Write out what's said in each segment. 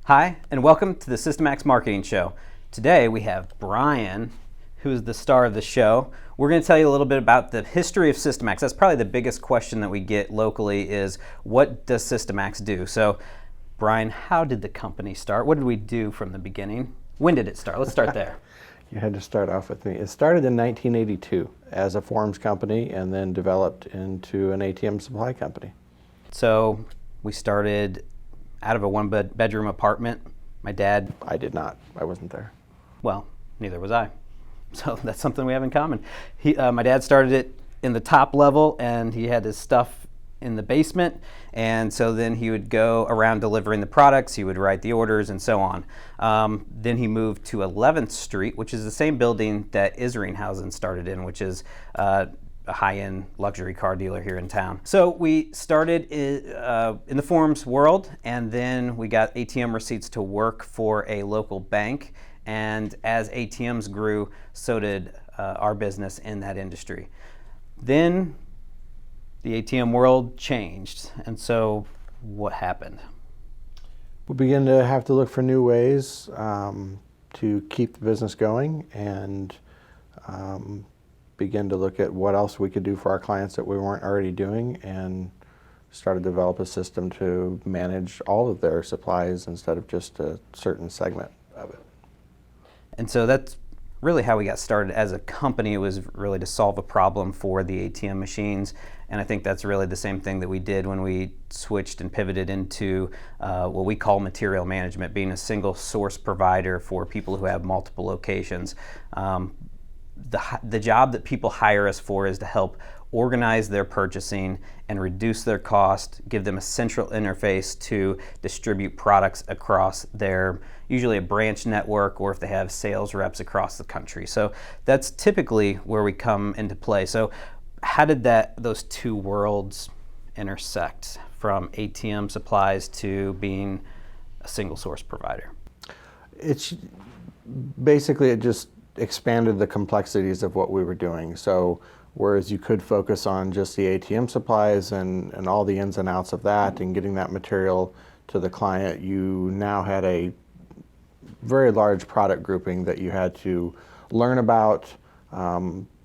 Hi, and welcome to the Systemax Marketing Show. Today we have Bryan, who is the star of the show. We're going to tell you a little bit about the history of Systemax. That's probably the biggest question that we get locally is, what does Systemax do? So, Bryan, how did the company start? What did we do from the beginning? When did it start? Let's start there. You had to start off with me. It started in 1982 as a forms company and then developed into an ATM supply company. So, we started out of a one-bedroom apartment. My dad... I did not. I wasn't there. Well, neither was I. So that's something we have in common. My dad started it in the top level, and he had his stuff in the basement. And so then he would go around delivering the products. He would write the orders and so on. Then he moved to 11th Street, which is the same building that Isringhausen started in, which is a high-end luxury car dealer here in town. So we started in the forms world, and then we got ATM receipts to work for a local bank. And as ATMs grew, so did our business in that industry. Then the ATM world changed. And so what happened? We began to have to look for new ways to keep the business going and begin to look at what else we could do for our clients that we weren't already doing, and started to develop a system to manage all of their supplies instead of just a certain segment of it. And so that's really how we got started as a company. It was really to solve a problem for the ATM machines. And I think that's really the same thing that we did when we switched and pivoted into what we call material management, being a single source provider for people who have multiple locations. The job that people hire us for is to help organize their purchasing and reduce their cost, give them a central interface to distribute products across their, usually a branch network, or if they have sales reps across the country. So that's typically where we come into play. So how did those two worlds intersect, from ATM supplies to being a single source provider? It's basically, it just expanded the complexities of what we were doing. So whereas you could focus on just the ATM supplies and all the ins and outs of that and getting that material to the client, you now had a very large product grouping that you had to learn about,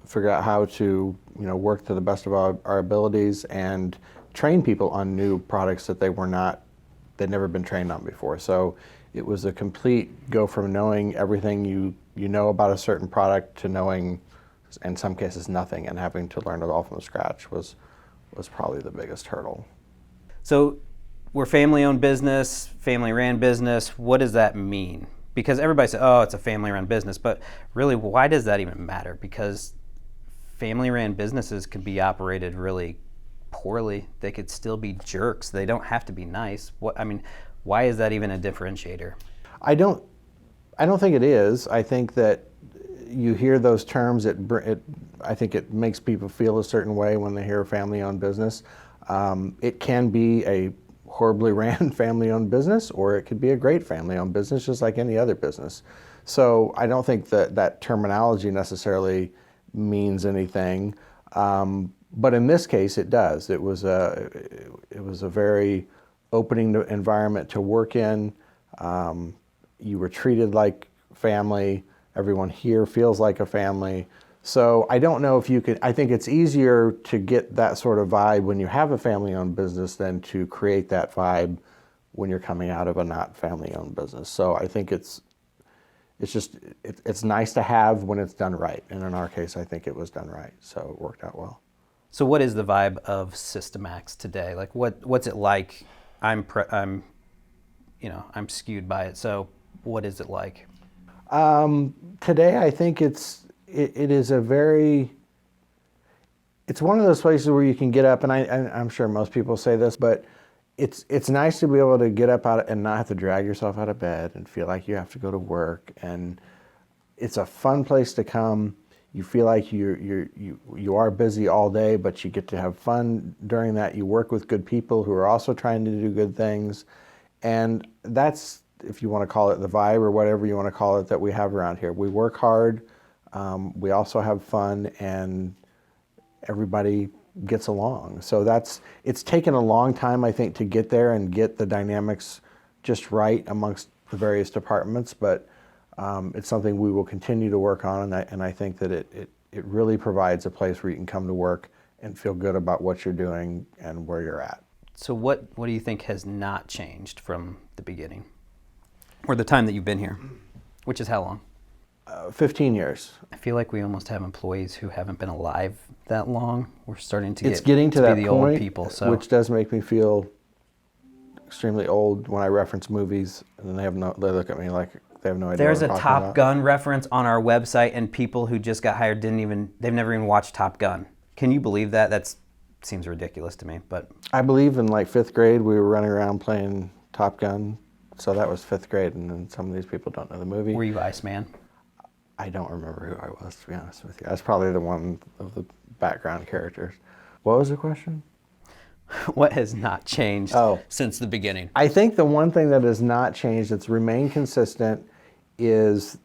figure out how to work to the best of our abilities, and train people on new products that they'd never been trained on before. So it was a complete go from knowing everything you know about a certain product to knowing, in some cases, nothing, and having to learn it all from scratch was probably the biggest hurdle. So we're family-owned business, family-ran business. What does that mean? Because everybody says, oh, it's a family-run business, but really, why does that even matter? Because family-ran businesses can be operated really poorly. They could still be jerks. They don't have to be nice. Why is that even a differentiator? I don't think it is. I think that you hear those terms, I think it makes people feel a certain way when they hear a family-owned business. It can be a horribly ran family-owned business, or it could be a great family-owned business, just like any other business. So I don't think that terminology necessarily means anything. But in this case, it does. It was a very opening environment to work in. You were treated like family. Everyone here feels like a family. So I don't know if you could, I think it's easier to get that sort of vibe when you have a family-owned business than to create that vibe when you're coming out of a not family-owned business. So I think it's nice to have when it's done right. And in our case, I think it was done right. So it worked out well. So what is the vibe of Systemax today? Like what's it like? I'm skewed by it. So what is it like? Today, I think it is it's one of those places where you can get up, and I'm sure most people say this, but it's nice to be able to get up out and not have to drag yourself out of bed and feel like you have to go to work. And it's a fun place to come. You feel like you are busy all day, but you get to have fun during that. You work with good people who are also trying to do good things. And that's, if you want to call it the vibe or whatever you want to call it, that we have around here. We work hard, we also have fun, and everybody gets along. So it's taken a long time, I think, to get there and get the dynamics just right amongst the various departments, but it's something we will continue to work on, and I think that it really provides a place where you can come to work and feel good about what you're doing and where you're at. So what do you think has not changed from the beginning, or the time that you've been here, which is how long? 15 years. I feel like we almost have employees who haven't been alive that long. We're starting to It's getting to that be the point, old people, so. which does make me feel extremely old when I reference movies, and then they look at me like they have no idea There's what a I'm talking Top about. Gun reference on our website, and people who just got hired they've never even watched Top Gun. Can you believe that? That seems ridiculous to me, but. I believe in like 5th grade we were running around playing Top Gun, so that was 5th grade, and then some of these people don't know the movie. Were you Iceman? I don't remember who I was, to be honest with you. I was probably the one of the background characters. What was the question? What has not changed since the beginning? I think the one thing that has not changed, that's remained consistent, is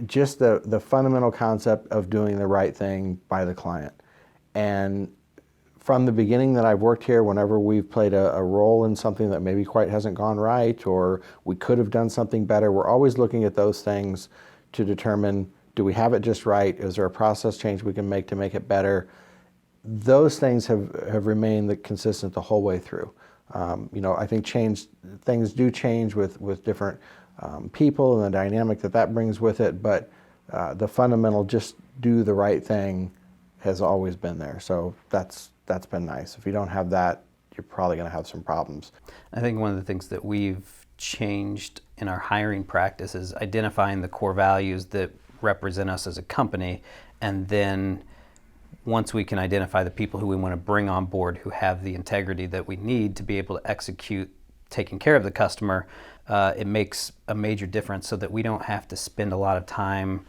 just the fundamental concept of doing the right thing by the client. And from the beginning that I've worked here, whenever we've played a role in something that maybe quite hasn't gone right, or we could have done something better, we're always looking at those things to determine, do we have it just right? Is there a process change we can make to make it better? Those things have remained consistent the whole way through. I think things do change with different people and the dynamic that brings with it, but the fundamental just do the right thing has always been there. So that's been nice. If you don't have that, you're probably going to have some problems. I think one of the things that we've changed in our hiring practice is identifying the core values that represent us as a company, and then once we can identify the people who we want to bring on board who have the integrity that we need to be able to execute taking care of the customer, it makes a major difference so that we don't have to spend a lot of time,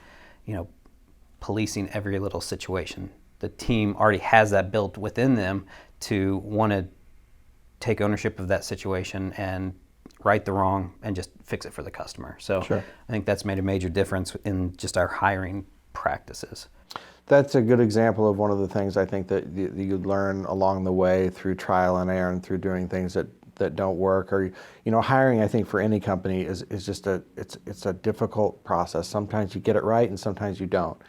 policing every little situation. The team already has that built within them to want to take ownership of that situation and right the wrong and just fix it for the customer. So Sure. I think that's made a major difference in just our hiring practices. That's a good example of one of the things I think that you learn along the way through trial and error and through doing things that don't work. Or hiring, I think, for any company is just it's a difficult process. Sometimes you get it right and sometimes you don't.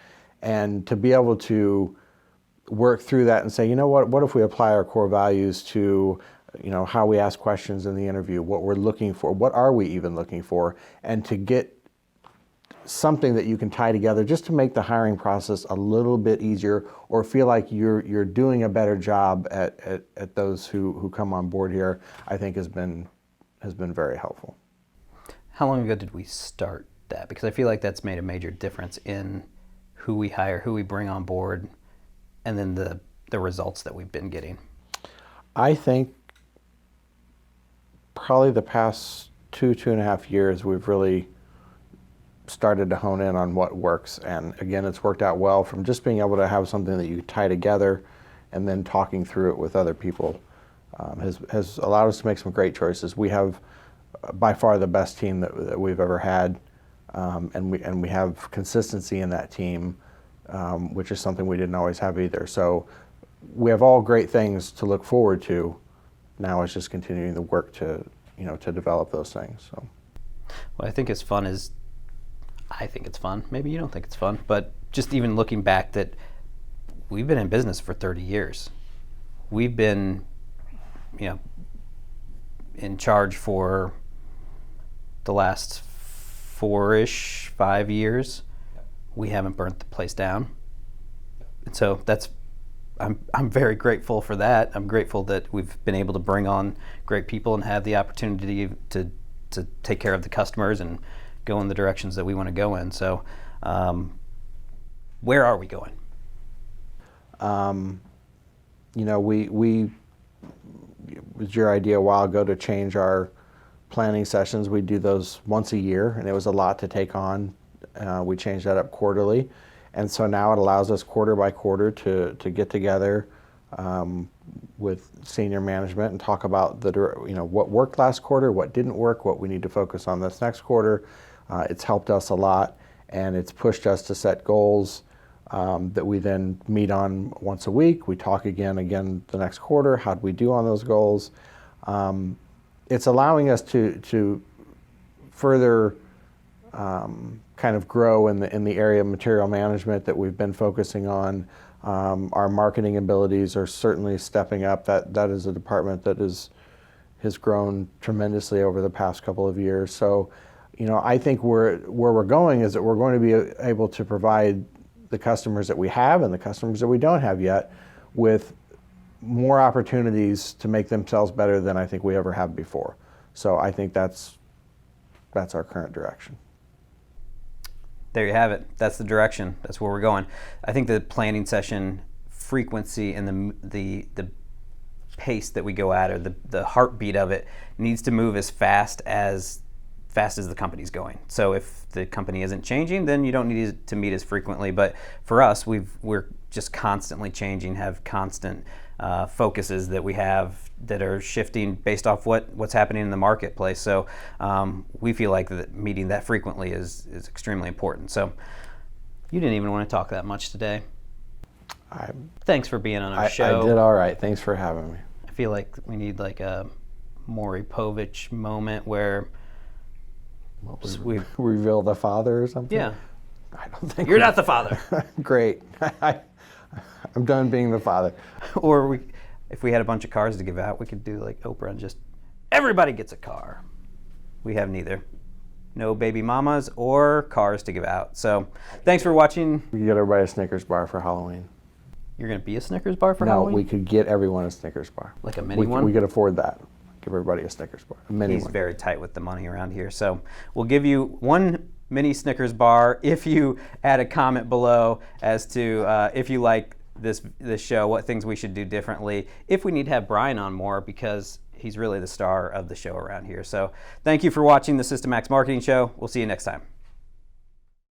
And to be able to work through that and say, what if we apply our core values to how we ask questions in the interview, what we're looking for, what are we even looking for, and to get something that you can tie together just to make the hiring process a little bit easier, or feel like you're doing a better job at those who come on board here, I think has been very helpful. How long ago did we start that? Because I feel like that's made a major difference in who we hire, who we bring on board, and then the results that we've been getting. I think probably the past 2.5 years, we've really started to hone in on what works. And again, it's worked out well from just being able to have something that you tie together and then talking through it with other people has allowed us to make some great choices. We have by far the best team that we've ever had, and we have consistency in that team, which is something we didn't always have either. So we have all great things to look forward to. Now it's just continuing the work to develop those things. So, what I think is fun is, I think it's fun. Maybe you don't think it's fun, but just even looking back, that we've been in business for 30 years. We've been, in charge for the last 5 years. We haven't burnt the place down, and so I'm very grateful for that. I'm grateful that we've been able to bring on great people and have the opportunity to take care of the customers and go in the directions that we want to go in. So, where are we going? We it was your idea a while ago to change our planning sessions. We do those once a year, and it was a lot to take on. We changed that up quarterly, and so now it allows us quarter by quarter to get together with senior management and talk about what worked last quarter, what didn't work, what we need to focus on this next quarter. It's helped us a lot, and it's pushed us to set goals that we then meet on once a week. We talk again the next quarter. How do we do on those goals? It's allowing us to further kind of grow in the area of material management that we've been focusing on. Our marketing abilities are certainly stepping up. That is a department that has grown tremendously over the past couple of years. So, I think where we're going is that we're going to be able to provide the customers that we have and the customers that we don't have yet with more opportunities to make themselves better than I think we ever have before. So I think that's our current direction. There you have it. That's the direction. That's where we're going. I think the planning session frequency and the pace that we go at, or the heartbeat of it, needs to move as fast as the company's going. So if the company isn't changing, then you don't need to meet as frequently. But for us, we're just constantly changing, have constant focuses that we have that are shifting based off what's happening in the marketplace. So we feel like that meeting that frequently is extremely important. So you didn't even want to talk that much today. Thanks for being on our show. I did all right. Thanks for having me. I feel like we need like a Maury Povich moment where we reveal the father or something? Yeah. I don't think you're not the father. Great. I'm done being the father. Or if we had a bunch of cars to give out, we could do like Oprah and just everybody gets a car. We have neither. No baby mamas or cars to give out. So thanks for watching. We could get everybody a Snickers bar for Halloween. You're going to be a Snickers bar for Halloween? No, we could get everyone a Snickers bar. Like a mini one? We could afford that. Give everybody a Snickers bar. A mini one. He's very tight with the money around here. So we'll give you one mini Snickers bar if you add a comment below as to if you like this show, what things we should do differently, if we need to have Bryan on more, because he's really the star of the show around here. So thank you for watching the Systemax Marketing Show. We'll see you next time.